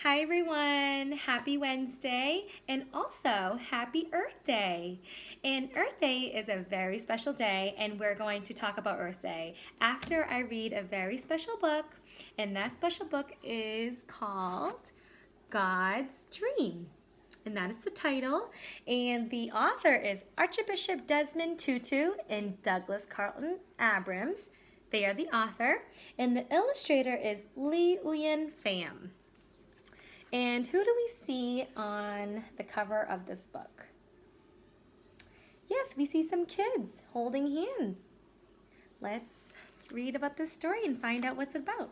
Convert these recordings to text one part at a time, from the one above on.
Hi everyone, happy Wednesday and also happy Earth Day. And Earth Day is a very special day and we're going to talk about Earth Day after I read a very special book, and that special book is called God's Dream. And that is the title. And the author is Archbishop Desmond Tutu and Douglas Carlton Abrams. They are the author. And the illustrator is Li Uyen Pham. And who do we see on the cover of this book? Yes, we see some kids holding hands. Let's read about this story and find out what's about.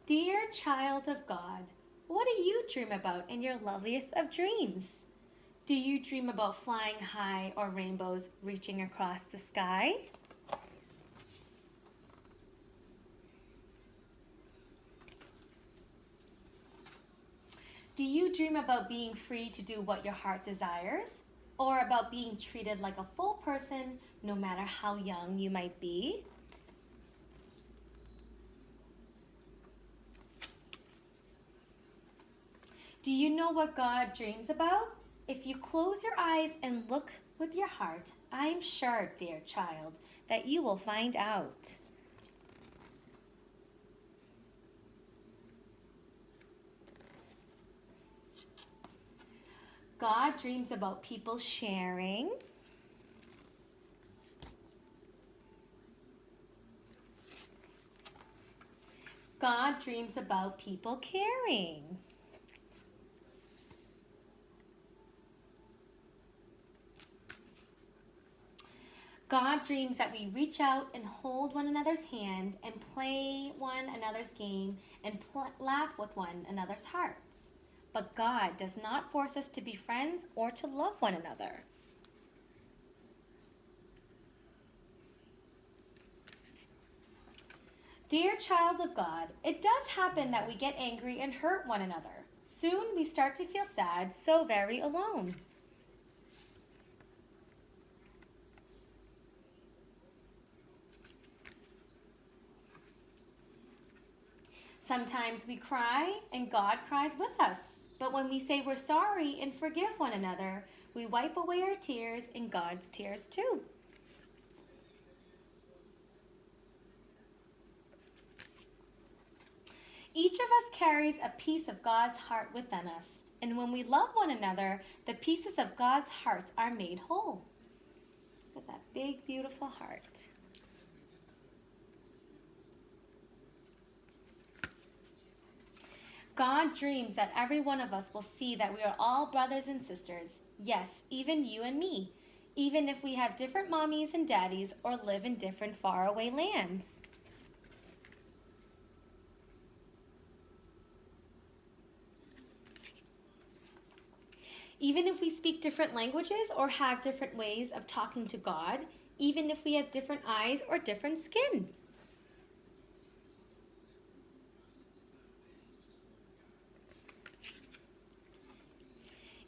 Dear child of God, what do you dream about in your loveliest of dreams? Do you dream about flying high or rainbows reaching across the sky? Do you dream about being free to do what your heart desires? Or about being treated like a full person no matter how young you might be? Do you know what God dreams about? If you close your eyes and look with your heart, I'm sure, dear child, that you will find out. God dreams about people sharing. God dreams about people caring. God dreams that we reach out and hold one another's hand and play one another's game and laugh with one another's hearts. But God does not force us to be friends or to love one another. Dear child of God, it does happen that we get angry and hurt one another. Soon we start to feel sad, so very alone. Sometimes we cry and God cries with us. But when we say we're sorry and forgive one another, we wipe away our tears and God's tears too. Each of us carries a piece of God's heart within us, and when we love one another, the pieces of God's heart are made whole. Look at that big, beautiful heart. God dreams that every one of us will see that we are all brothers and sisters. Yes, even you and me, even if we have different mommies and daddies or live in different faraway lands. Even if we speak different languages or have different ways of talking to God, even if we have different eyes or different skin.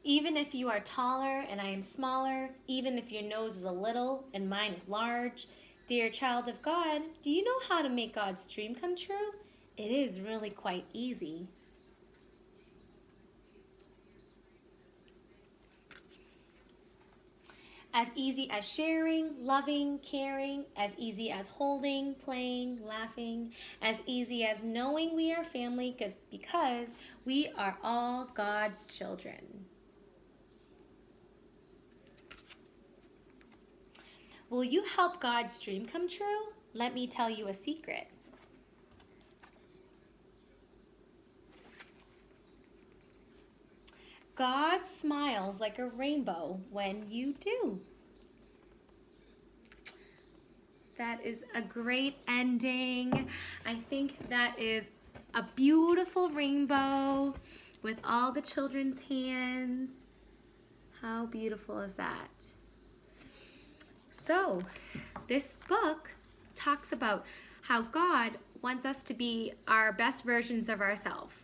Even if you are taller and I am smaller, even if your nose is a little and mine is large, dear child of God, do you know how to make God's dream come true? It is really quite easy. As easy as sharing, loving, caring, as easy as holding, playing, laughing, as easy as knowing we are family because we are all God's children. Will you help God's dream come true? Let me tell you a secret. God smiles like a rainbow when you do. That is a great ending. I think that is a beautiful rainbow with all the children's hands. How beautiful is that? So, this book talks about how God wants us to be our best versions of ourselves.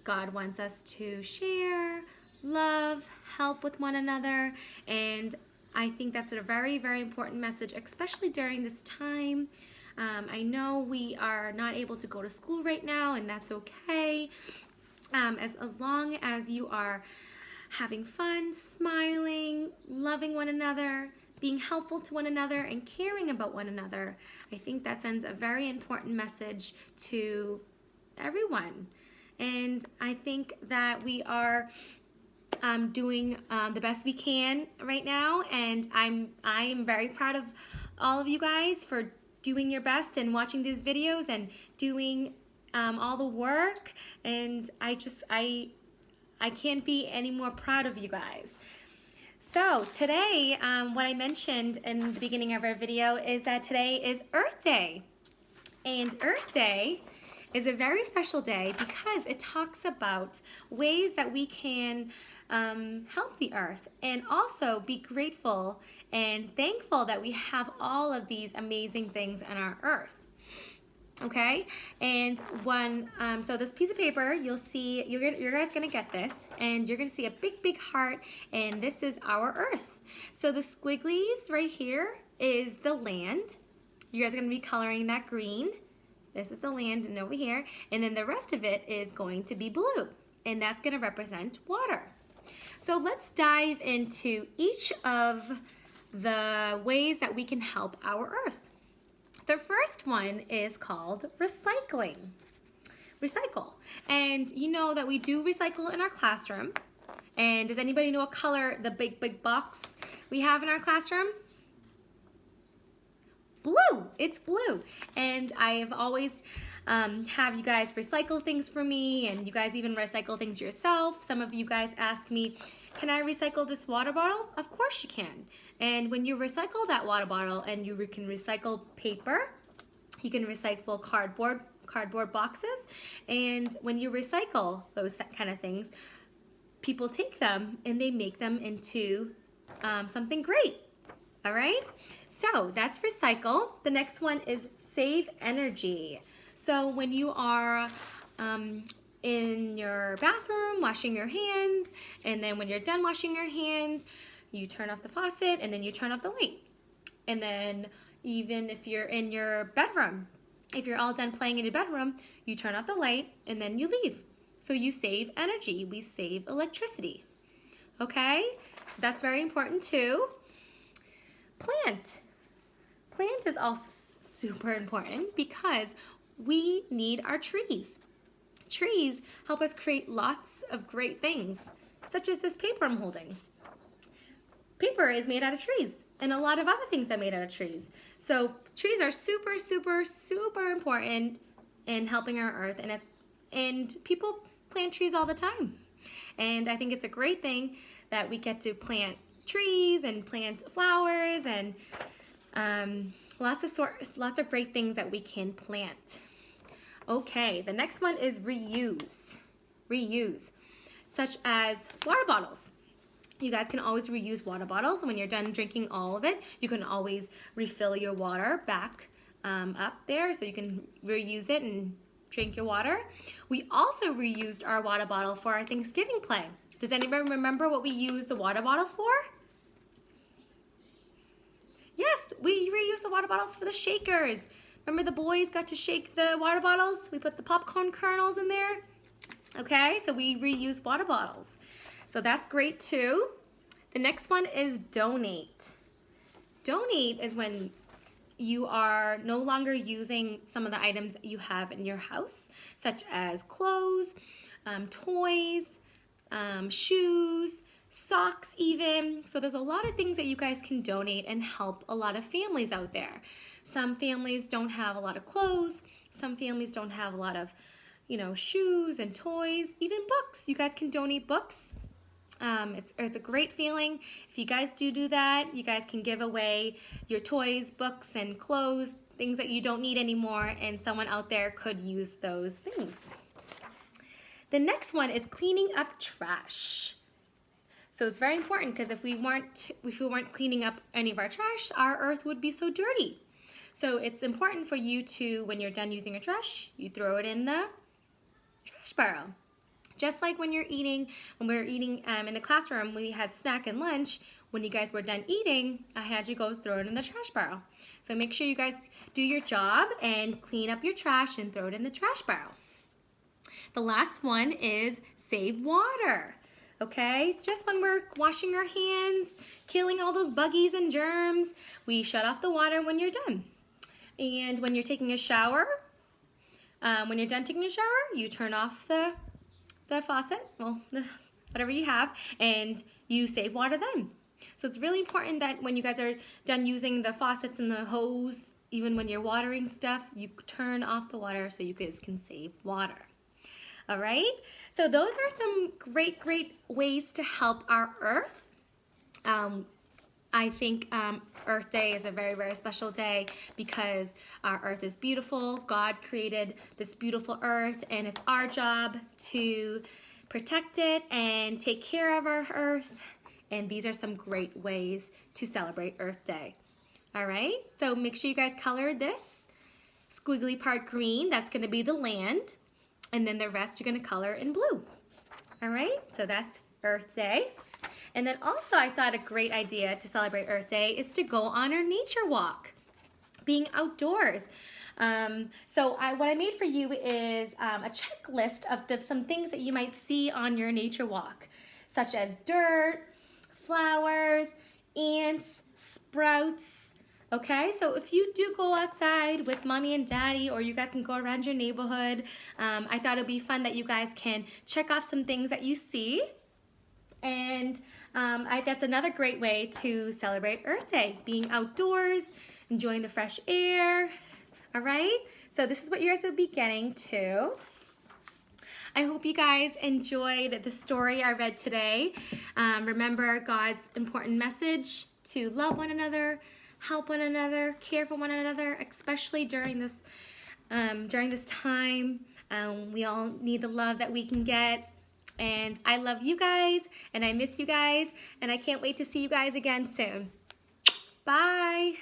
God wants us to share, love, help with one another, and I think that's a very, very important message, especially during this time I know we are not able to go to school right now, and that's okay. As long as you are having fun, smiling, loving one another, being helpful to one another, and caring about one another, I think that sends a very important message to everyone. And I think that we are doing the best we can right now, and I am very proud of all of you guys for doing your best and watching these videos and doing all the work. And I can't be any more proud of you guys. So today, what I mentioned in the beginning of our video is that today is Earth Day. And Earth Day is a very special day because it talks about ways that we can help the earth and also be grateful and thankful that we have all of these amazing things on our earth. Okay, and so this piece of paper, you'll see, you're guys gonna get this, and you're gonna see a big heart, and this is our earth. So the squigglies right here is the land. You guys are gonna be coloring that green. This is the land, and over here, and then the rest of it is going to be blue, and that's gonna represent water. So let's dive into each of the ways that we can help our earth. The first one is called recycling. Recycle. And you know that we do recycle in our classroom. And does anybody know what color the big box we have in our classroom? Blue. It's blue. And I've always have you guys recycle things for me, and you guys even recycle things yourself. Some of you guys ask me, can I recycle this water bottle? Of course you can. And when you recycle that water bottle, and you can recycle paper, you can recycle cardboard boxes, and when you recycle those kind of things, people take them and they make them into something great. All right? So that's recycle. The next one is save energy. So when you are in your bathroom washing your hands, and then when you're done washing your hands, you turn off the faucet and then you turn off the light. And then even if you're in your bedroom, if you're all done playing in your bedroom, you turn off the light and then you leave. So you save energy. We save electricity. Okay? So that's very important too. Plant. Plant is also super important because we need our trees. Trees help us create lots of great things, such as this paper I'm holding. Paper is made out of trees, and a lot of other things are made out of trees. So trees are super important in helping our earth, and people plant trees all the time. And I think it's a great thing that we get to plant trees and plant flowers and lots of great things that we can plant. Okay, the next one is reuse. Reuse, such as water bottles. You guys can always reuse water bottles. When you're done drinking all of it, you can always refill your water back up there, so you can reuse it and drink your water. We also reused our water bottle for our Thanksgiving play. Does anybody remember what we used the water bottles for? Yes, we reused the water bottles for the shakers. Remember the boys got to shake the water bottles? We put the popcorn kernels in there. Okay, so we reuse water bottles. So that's great too. The next one is donate. Donate is when you are no longer using some of the items that you have in your house, such as clothes, toys, shoes, socks even. So there's a lot of things that you guys can donate and help a lot of families out there. Some families don't have a lot of clothes. Some families don't have a lot of, shoes and toys, even books. You guys can donate books. It's a great feeling. If you guys do that, you guys can give away your toys, books, and clothes, things that you don't need anymore, and someone out there could use those things. The next one is cleaning up trash. So it's very important because if we weren't cleaning up any of our trash, our earth would be so dirty. So it's important for you to, when you're done using your trash, you throw it in the trash barrel. Just like when we're eating in the classroom, we had snack and lunch, when you guys were done eating, I had you go throw it in the trash barrel. So make sure you guys do your job and clean up your trash and throw it in the trash barrel. The last one is save water. Okay, just when we're washing our hands, killing all those buggies and germs, we shut off the water when you're done. And when you're taking a shower, when you're done taking a shower, you turn off the faucet, well, whatever you have, and you save water then. So it's really important that when you guys are done using the faucets and the hose, even when you're watering stuff, you turn off the water so you guys can save water. All right, so those are some great ways to help our earth. I think Earth Day is a very special day because our earth is beautiful. God created this beautiful earth, and it's our job to protect it and take care of our earth. And these are some great ways to celebrate Earth Day. All right, so make sure you guys color this squiggly part green. That's going to be the land. And then the rest you're going to color in blue. All right, so that's Earth Day. And then also I thought a great idea to celebrate Earth Day is to go on our nature walk, being outdoors. So what I made for you is a checklist of some things that you might see on your nature walk, such as dirt, flowers, ants, sprouts. Okay, so if you do go outside with mommy and daddy, or you guys can go around your neighborhood, I thought it would be fun that you guys can check off some things that you see. And that's another great way to celebrate Earth Day, being outdoors, enjoying the fresh air. All right, so this is what you guys will be getting to. I hope you guys enjoyed the story I read today. Remember God's important message to love one another, help one another, care for one another, especially during this time. We all need the love that we can get. And I love you guys, and I miss you guys, and I can't wait to see you guys again soon. Bye.